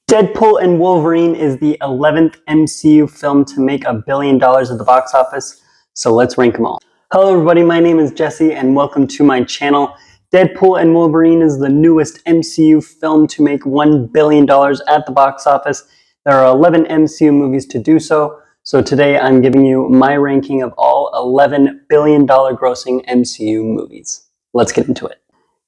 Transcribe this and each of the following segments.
Deadpool and Wolverine is the 11th MCU film to make $1 billion at the box office, so let's rank them all. Hello everybody, my name is Jesse and welcome to my channel. Deadpool and Wolverine is the newest MCU film to make $1 billion at the box office. There are 11 MCU movies to do so, so today I'm giving you my ranking of all $11 billion grossing MCU movies. Let's get into it.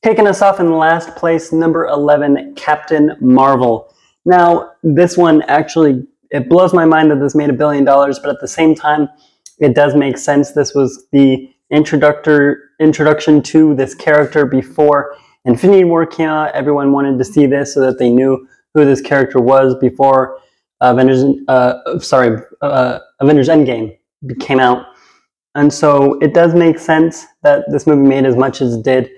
Kicking us off in last place, number 11, Captain Marvel. Now, this one actually, it blows my mind that this made $1 billion, but at the same time, it does make sense. This was the introduction to this character before Infinity War came out. Everyone wanted to see this so that they knew who this character was before Avengers Endgame came out. And so it does make sense that this movie made as much as it did.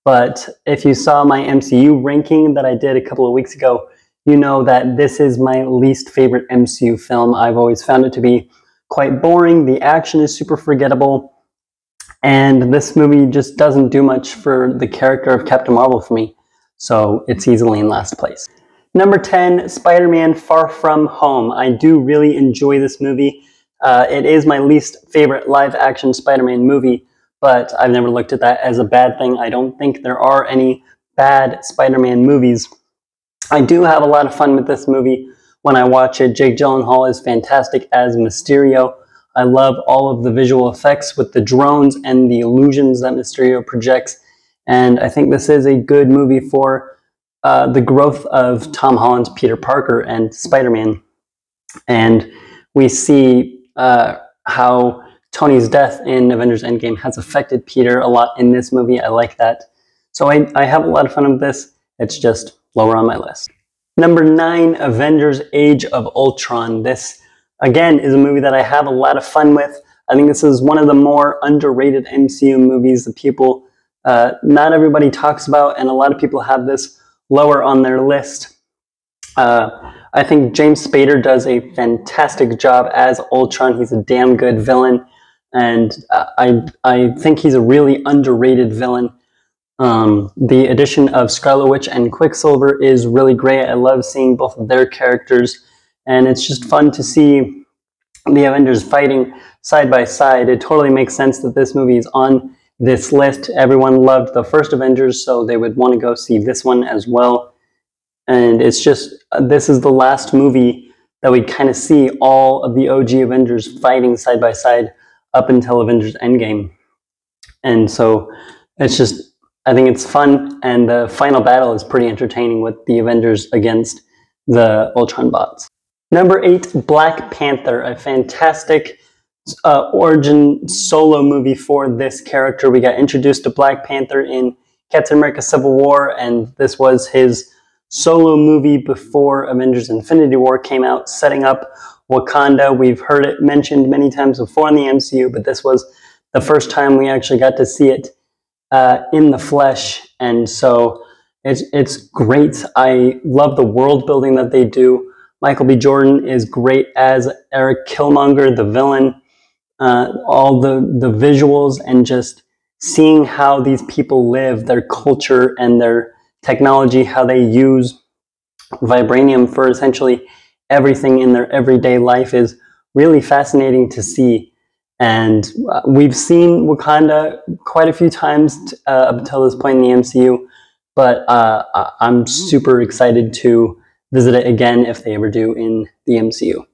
But if you saw my MCU ranking that I did a couple of weeks ago, you know that this is my least favorite MCU film. I've always found it to be quite boring. The action is super forgettable. And this movie just doesn't do much for the character of Captain Marvel for me. So it's easily in last place. Number 10, Spider-Man Far From Home. I do really enjoy this movie. It is my least favorite live-action Spider-Man movie, but I've never looked at that as a bad thing. I don't think there are any bad Spider-Man movies. I do have a lot of fun with this movie when I watch it. Jake Gyllenhaal is fantastic as Mysterio. I love all of the visual effects with the drones and the illusions that Mysterio projects. And I think this is a good movie for the growth of Tom Holland's Peter Parker and Spider-Man. And we see how Tony's death in Avengers Endgame has affected Peter a lot in this movie. I like that. So I have a lot of fun with this. It's just lower on my list. Number 9, Avengers Age of Ultron. This, again, is a movie that I have a lot of fun with. I think this is one of the more underrated MCU movies that people, not everybody talks about, and a lot of people have this lower on their list. I think James Spader does a fantastic job as Ultron. He's a damn good villain, and I think he's a really underrated villain. The addition of Scarlet Witch and Quicksilver is really great. I love seeing both of their characters, and it's just fun to see the Avengers fighting side by side. It totally makes sense that this movie is on this list. Everyone loved the first Avengers, so they would want to go see this one as well. And it's just, this is the last movie that we kind of see all of the OG Avengers fighting side by side up until Avengers Endgame. And so it's just, I think it's fun, and the final battle is pretty entertaining with the Avengers against the Ultron bots. Number 8, Black Panther, a fantastic origin solo movie for this character. We got introduced to Black Panther in Captain America Civil War, and this was his solo movie before Avengers Infinity War came out, setting up Wakanda. We've heard it mentioned many times before in the MCU, but this was the first time we actually got to see it in the flesh, and so it's great. I love the world building that they do. Michael B. Jordan is great as Eric Killmonger, the villain. All the visuals and just seeing how these people live, their culture and their technology, how they use vibranium for essentially everything in their everyday life is really fascinating to see. And we've seen Wakanda quite a few times up until this point in the MCU, but I'm super excited to visit it again if they ever do in the MCU.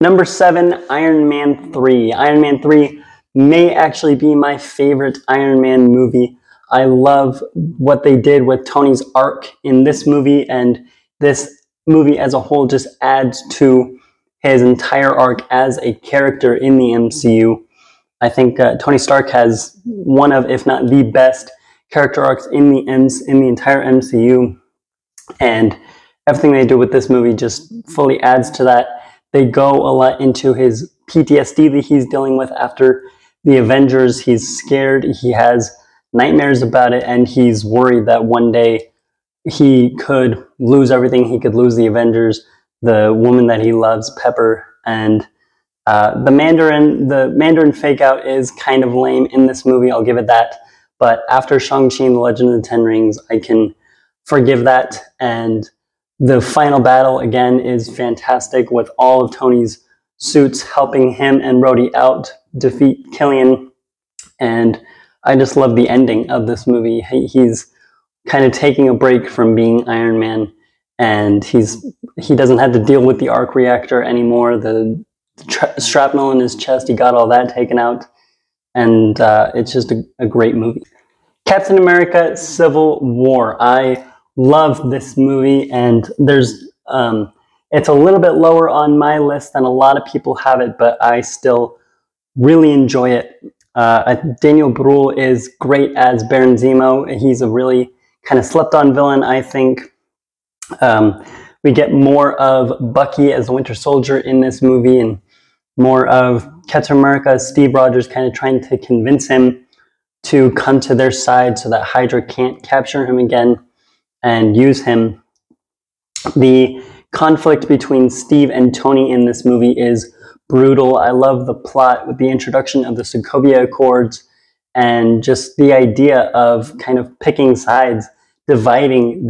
Number 7, Iron Man 3. Iron Man 3 may actually be my favorite Iron Man movie. I love what they did with Tony's arc in this movie, and this movie as a whole just adds to his entire arc as a character in the MCU. I think Tony Stark has one of, if not the best, character arcs in the entire MCU, and everything they do with this movie just fully adds to that. They go a lot into his PTSD that he's dealing with after the Avengers. He's scared, he has nightmares about it, and he's worried that one day he could lose everything. He could lose the Avengers, the woman that he loves, Pepper, and the Mandarin fake out is kind of lame in this movie, I'll give it that. But after Shang-Chi and the Legend of the Ten Rings, I can forgive that. And The final battle, again, is fantastic with all of Tony's suits helping him and Rhodey out defeat Killian. And I just love the ending of this movie. He's kind of taking a break from being Iron Man, and he doesn't have to deal with the arc reactor anymore. The shrapnel in his chest, he got all that taken out, and it's just a great movie. Captain America: Civil War. I love this movie, and there's it's a little bit lower on my list than a lot of people have it, but I still really enjoy it. Daniel Brühl is great as Baron Zemo. He's a really kind of slept-on villain, I think. We get more of Bucky as the Winter Soldier in this movie, and more of Captain America, Steve Rogers kind of trying to convince him to come to their side so that Hydra can't capture him again and use him. The conflict between Steve and Tony in this movie is brutal. I love the plot with the introduction of the Sokovia Accords and just the idea of kind of picking sides, dividing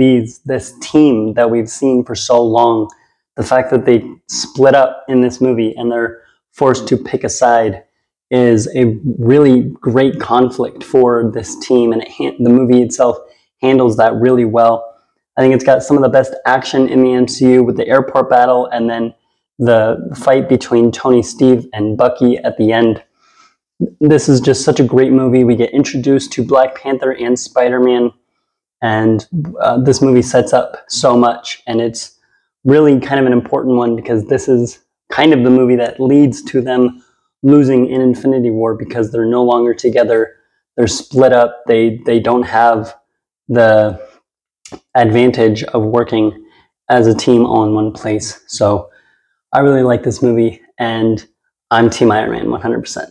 this team that we've seen for so long. The fact that they split up in this movie and they're forced to pick a side is a really great conflict for this team, and the movie itself handles that really well. I think it's got some of the best action in the MCU with the airport battle and then the fight between Tony, Steve, and Bucky at the end. This is just such a great movie. We get introduced to Black Panther and Spider-Man, and this movie sets up so much, and it's really kind of an important one because this is kind of the movie that leads to them losing in Infinity War because they're no longer together. They're split up. They don't have the advantage of working as a team all in one place. So I really like this movie, and I'm Team Iron Man 100%.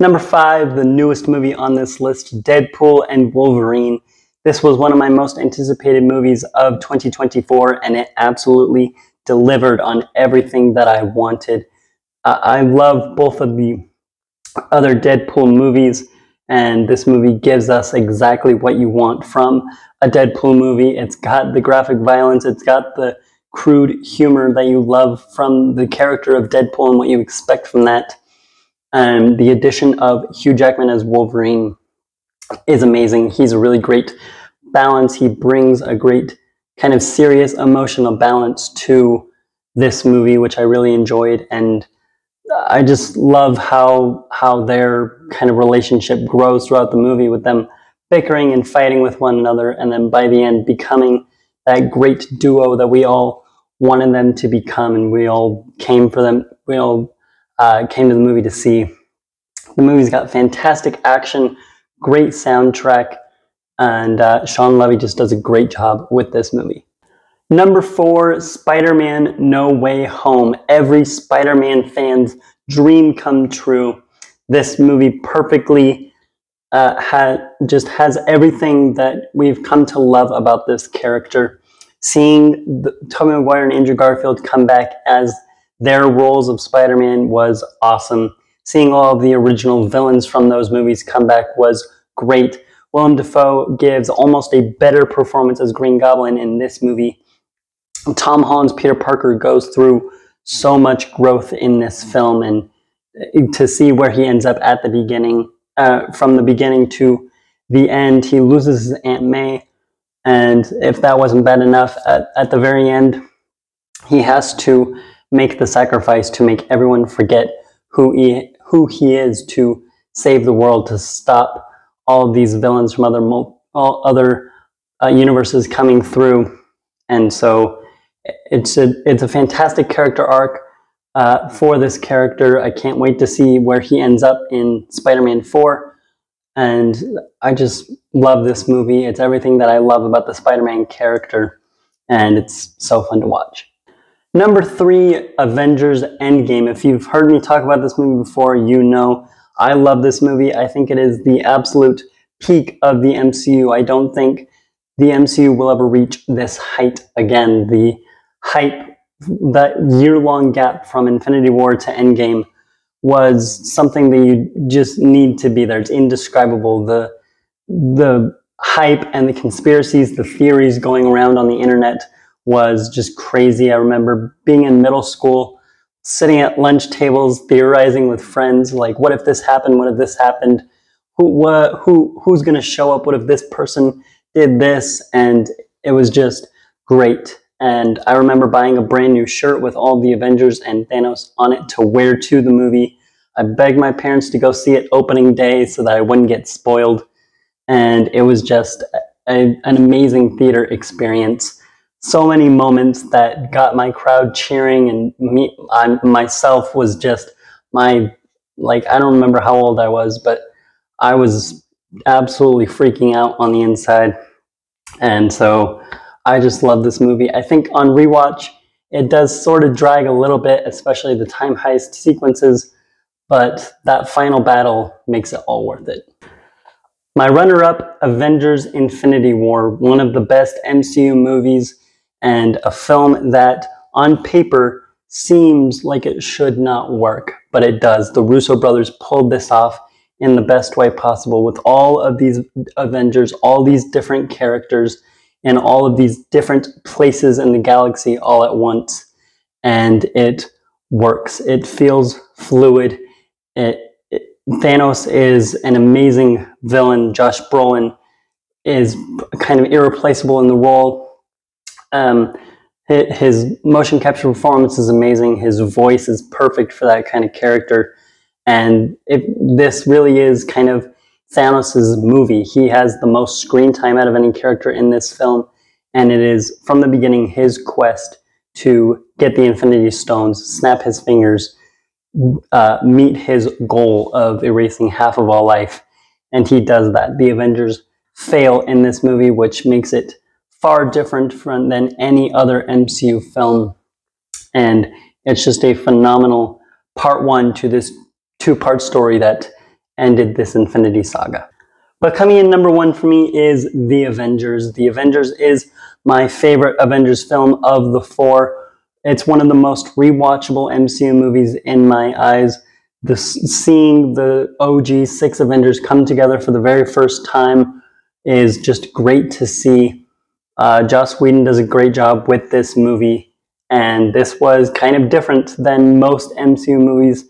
Number 5, the newest movie on this list, Deadpool and Wolverine. This was one of my most anticipated movies of 2024, and it absolutely delivered on everything that I wanted. I love both of the other Deadpool movies, and this movie gives us exactly what you want from a Deadpool movie. It's got the graphic violence, it's got the crude humor that you love from the character of Deadpool and what you expect from that. And the addition of Hugh Jackman as Wolverine is amazing. He's a really great balance. He brings a great kind of serious emotional balance to this movie, which I really enjoyed, and I just love how their kind of relationship grows throughout the movie, with them bickering and fighting with one another, and then by the end becoming that great duo that we all wanted them to become, and we all came for them. We all came to the movie to see. The movie's got fantastic action, great soundtrack, and Shawn Levy just does a great job with this movie. Number 4, Spider-Man: No Way Home. Every Spider-Man fan's dream come true. This movie perfectly just has everything that we've come to love about this character. Seeing Tobey Maguire and Andrew Garfield come back as their roles of Spider-Man was awesome. Seeing all of the original villains from those movies come back was great. Willem Dafoe gives almost a better performance as Green Goblin in this movie. Tom Holland's Peter Parker goes through so much growth in this film, and to see where he ends up at the beginning, from the beginning to the end, he loses his Aunt May, and if that wasn't bad enough, at the very end, he has to make the sacrifice to make everyone forget who he is, to save the world, to stop all of these villains from other universes coming through. And so it's a fantastic character arc for this character. I can't wait to see where he ends up in Spider-Man 4. And I just love this movie. It's everything that I love about the Spider-Man character, and it's so fun to watch. Number 3, Avengers: Endgame. If you've heard me talk about this movie before, you know I love this movie. I think it is the absolute peak of the MCU. I don't think the MCU will ever reach this height again. The hype, that year-long gap from Infinity War to Endgame, was something that you just need to be there. It's indescribable. The hype and the conspiracies, the theories going around on the internet was just crazy. I remember being in middle school, sitting at lunch tables, theorizing with friends, like, what if this happened? What if this happened? Who's going to show up? What if this person did this? And it was just great. And I remember buying a brand new shirt with all the Avengers and Thanos on it to wear to the movie. I begged my parents to go see it opening day so that I wouldn't get spoiled. And it was just an amazing theater experience. So many moments that got my crowd cheering, and I myself was just I don't remember how old I was, but I was absolutely freaking out on the inside. And so I just love this movie. I think on rewatch, it does sort of drag a little bit, especially the time heist sequences, but that final battle makes it all worth it. My runner-up, Avengers Infinity War, one of the best MCU movies and a film that on paper seems like it should not work, but it does. The Russo brothers pulled this off in the best way possible with all of these Avengers, all these different characters, in all of these different places in the galaxy all at once. And it works. It feels fluid. Thanos is an amazing villain. Josh Brolin is kind of irreplaceable in the role. His motion capture performance is amazing. His voice is perfect for that kind of character. And this really is kind of Thanos' movie. He has the most screen time out of any character in this film, and it is, from the beginning, his quest to get the Infinity Stones, snap his fingers, meet his goal of erasing half of all life, and he does that. The Avengers fail in this movie, which makes it far different than any other MCU film, and it's just a phenomenal part one to this two-part story that ended this Infinity Saga. But coming in number one for me is The Avengers. The Avengers is my favorite Avengers film of the four. It's one of the most rewatchable MCU movies in my eyes. Seeing the OG 6 Avengers come together for the very first time is just great to see. Joss Whedon does a great job with this movie, and this was kind of different than most MCU movies,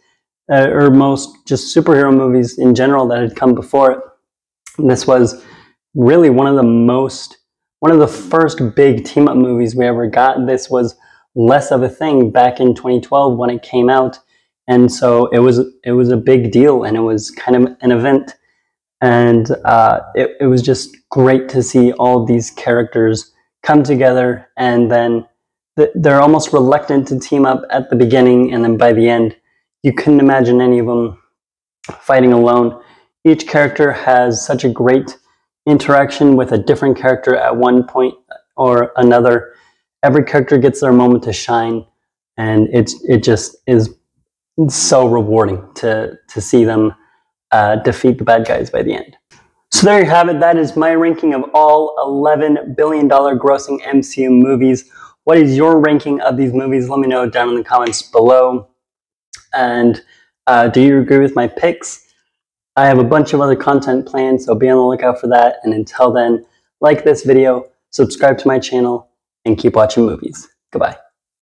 or most just superhero movies in general that had come before it. This was really one of the first big team-up movies we ever got. This was less of a thing back in 2012 when it came out, and so it was a big deal, and it was kind of an event, and it was just great to see all these characters come together, and then they're almost reluctant to team up at the beginning, and then by the end, you couldn't imagine any of them fighting alone. Each character has such a great interaction with a different character at one point or another. Every character gets their moment to shine, and it just is so rewarding to see them defeat the bad guys by the end. So there you have it. That is my ranking of all $11 billion grossing MCU movies. What is your ranking of these movies? Let me know down in the comments below. And do you agree with my picks? I have a bunch of other content planned, so be on the lookout for that. And until then, like this video, subscribe to my channel, and keep watching movies. Goodbye.